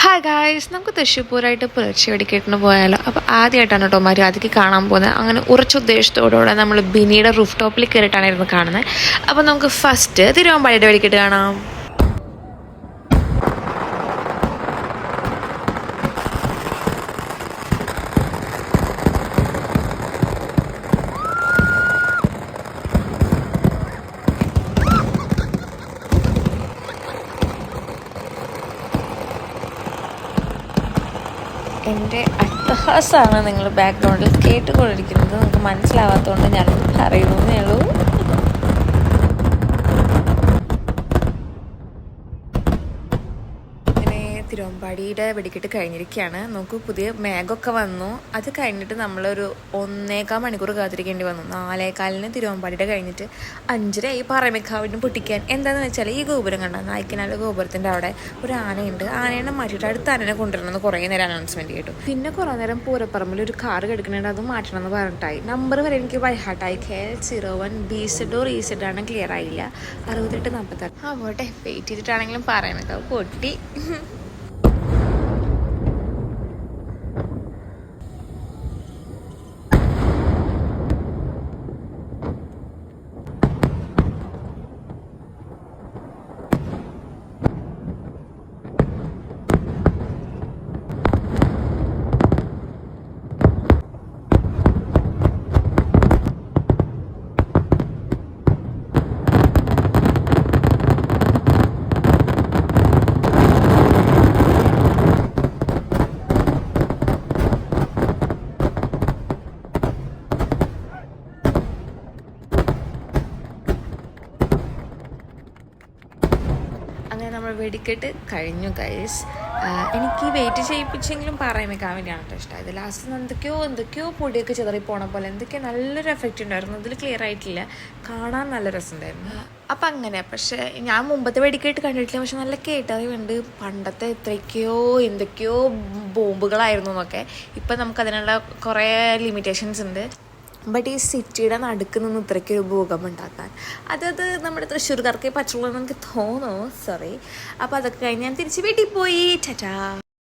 Hi guys, നമുക്ക് തൃശ്ശൂരായിട്ട് പുലർച്ചെ വെടിക്കെട്ടിന് പോയാലോ. അപ്പോൾ ആദ്യമായിട്ടാണ് കേട്ടോ മര്യാദയ്ക്ക് കാണാൻ പോകുന്നത്. അങ്ങനെ ഉറച്ച ഉദ്ദേശത്തോടുകൂടെ നമ്മൾ ബിനിയുടെ റൂഫ് ടോപ്പിൽ കയറിയിട്ടാണ് ഇരുന്ന് കാണുന്നത്. അപ്പോൾ നമുക്ക് ഫസ്റ്റ് തിരുവമ്പാടിയുടെ വെടിക്കെട്ട് കാണാം. എൻ്റെ അട്ടഹാസമാണ് നിങ്ങൾ ബാക്ക്ഗ്രൗണ്ടിൽ കേട്ടുകൊണ്ടിരിക്കുന്നത്. നിങ്ങൾക്ക് മനസ്സിലാവാത്തതുകൊണ്ട് ഞാൻ പറയുന്നതേ ഉള്ളൂ. തിരുവമ്പാടിയുടെ വെടിക്കെട്ട് കഴിഞ്ഞിരിക്കുകയാണ്. നോക്കൂ, പുതിയ മേഘമൊക്കെ വന്നു. അത് കഴിഞ്ഞിട്ട് നമ്മളൊരു 1.25 മണിക്കൂർ കാത്തിരിക്കേണ്ടി വന്നു. 4:15 തിരുവമ്പാടിയുടെ കഴിഞ്ഞിട്ട് 5:30 പറമേക്കാവിന് പൊട്ടിക്കാൻ. എന്താണെന്ന് വെച്ചാൽ ഈ ഗോപുരം കണ്ട നായ്ക്കനാൽ ഗോപുരത്തിൻ്റെ അവിടെ ഒരു ആനയുണ്ട്. ആനയെ മാറ്റിയിട്ട് അടുത്ത ആനനെ കൊണ്ടുവരണമെന്ന് കുറേ നേരം അനൗൺസ്മെൻറ്റ് കേട്ടു. പിന്നെ കുറേ നേരം പൂരപ്പറമ്പിൽ ഒരു കാർ കിടക്കുന്നുണ്ട്, അത് മാറ്റണം എന്ന് പറഞ്ഞിട്ടായി. നമ്പർ വരെ എനിക്ക് ബൈഹാർട്ടായി. KL01 BZ EZ ആണ്, ക്ലിയർ ആയില്ല. 6846. പോട്ടെ, വെയിറ്റ് ചെയ്തിട്ടാണെങ്കിലും പറമേക്കാവ് പൊട്ടി. അങ്ങനെ നമ്മൾ വെടിക്കെട്ട് കഴിഞ്ഞു ഗൈസ്. എനിക്ക് വെയിറ്റ് ചെയ്യിപ്പിച്ചെങ്കിലും പറമേക്കാവിൻ്റെയാണ് കേട്ടോ ഇഷ്ടമായത്. ലാസ്റ്റ് എന്തൊക്കെയോ പൊടിയൊക്കെ ചിതറി പോണ പോലെ എന്തൊക്കെയോ നല്ലൊരു എഫക്റ്റ് ഉണ്ടായിരുന്നു. ഇതിൽ ക്ലിയർ ആയിട്ടില്ല, കാണാൻ നല്ല രസമുണ്ടായിരുന്നു. അപ്പം അങ്ങനെ. പക്ഷേ ഞാൻ മുമ്പത്തെ വെടിക്കെട്ട് കണ്ടിട്ടില്ല, പക്ഷെ നല്ല കേട്ടറിവുണ്ട്. പണ്ടത്തെ എന്തൊക്കെയോ ബോംബുകളായിരുന്നു എന്നൊക്കെ. ഇപ്പം നമുക്കതിനുള്ള കുറേ ലിമിറ്റേഷൻസ് ഉണ്ട്. ബട്ട് ഈ സിറ്റിയുടെ നടുക്ക് നിന്ന് ഇത്രയ്ക്കൊരു ഭൂകമ്പം ഉണ്ടാക്കാൻ അത് നമ്മുടെ തൃശ്ശൂർക്കാർക്കേ പറ്റുള്ളൂ എന്ന് എനിക്ക് തോന്നുന്നു. സോറി. അപ്പോൾ അതൊക്കെ കഴിഞ്ഞ് ഞാൻ തിരിച്ച് വീട്ടിൽ പോയി. ടാറ്റാ.